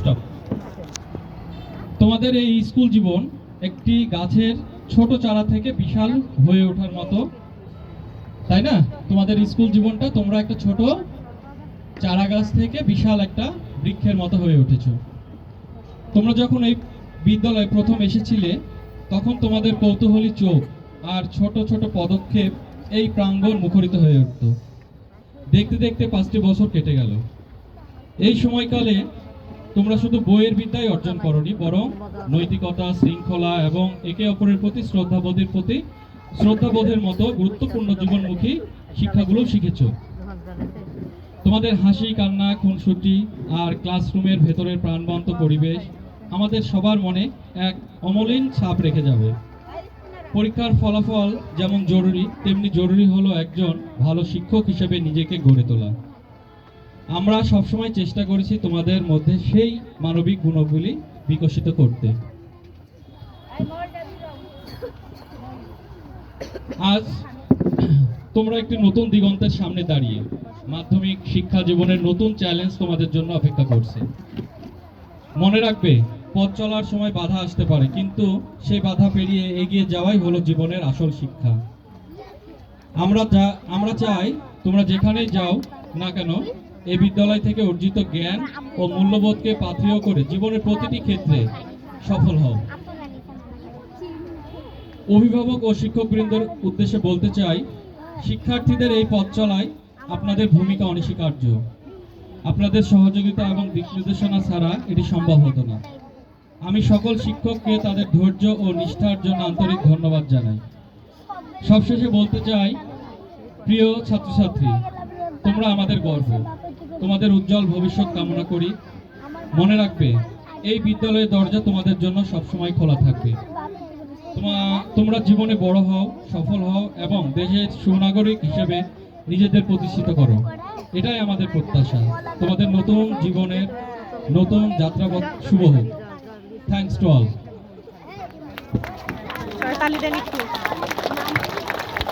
Stop. তোমাদের এই school জীবন একটি গাছের ছোট চারা থেকে বিশাল হয়ে ওঠার মতো, তাই না? তোমাদের স্কুল জীবনটা তোমরা একটা ছোট চারা গাছ থেকে বিশাল একটা বৃক্ষের মতো হয়ে উঠেছো। তোমরা যখন এই বিদ্যালয়ে প্রথম এসেছিলে তখন তোমাদের কৌতূহলী চোখ আর ছোট ছোট পদক্ষেপ এই প্রাঙ্গণ মুখরিত হয়ে উঠত। দেখতে দেখতে 5টি বছর কেটে গেল। এই সময়কালে তোমরা শুধু বইয়ের বিদ্যাই অর্জন করনি, বরং নৈতিকতা, শৃঙ্খলা এবং একে অপরের প্রতি শ্রদ্ধাবোধের মতো গুরুত্বপূর্ণ জীবনমুখী শিক্ষাগুলো শিখেছ। তোমাদের হাসি, কান্না, খুনসুটি আর ক্লাসরুমের ভেতরের প্রাণবন্ত পরিবেশ আমাদের সবার মনে এক অমলিন ছাপ রেখে যাবে। পরীক্ষার ফলাফল যেমন জরুরি, তেমনি জরুরি হলো একজন ভালো শিক্ষক হিসেবে নিজেকে গড়ে তোলা। আমরা সবসময় চেষ্টা করেছি তোমাদের মধ্যে সেই মানবিক গুণগুলি বিকশিত করতে। আজ তোমরা একটি নতুন দিগন্তের সামনে দাঁড়িয়ে। মাধ্যমিক শিক্ষা জীবনের নতুন চ্যালেঞ্জ তোমাদের জন্য অপেক্ষা করছে। মনে রাখবে, পথ চলার সময় বাধা আসতে পারে, কিন্তু সেই বাধা পেরিয়ে এগিয়ে যাওয়াই হলো জীবনের আসল শিক্ষা। আমরা চাই তোমরা যেখানেই যাও না কেন এই বিদ্যালয় থেকে অর্জিত জ্ঞান ও মূল্যবোধকে পাথেয় করে জীবনের প্রতিটি ক্ষেত্রে সফল হও। অভিভাবক ও শিক্ষকবৃন্দের উদ্দেশ্যে বলতে চাই, শিক্ষার্থীদের এই পথ চলায় আপনাদের ভূমিকা অনস্বীকার্য। আপনাদের সহযোগিতা এবং দিক নির্দেশনা ছাড়া এটি সম্ভব হতো না। আমি সকল শিক্ষককে তাদের ধৈর্য ও নিষ্ঠার জন্য আন্তরিক ধন্যবাদ জানাই। সবশেষে বলতে চাই, প্রিয় ছাত্রছাত্রী, তোমরা আমাদের গর্ব। তোমাদের উজ্জ্বল ভবিষ্যৎ কামনা করি। মনে রাখবে, এই বিদ্যালয়ের দরজা তোমাদের জন্য সবসময় খোলা থাকবে। তোমরা জীবনে বড় হও, সফল হও এবং দেশের সুনাগরিক হিসেবে নিজেদের প্রতিষ্ঠিত করো। এটাই আমাদের প্রত্যাশা। তোমাদের নতুন জীবনের নতুন যাত্রাপথ শুভ হোক। Thanks to all.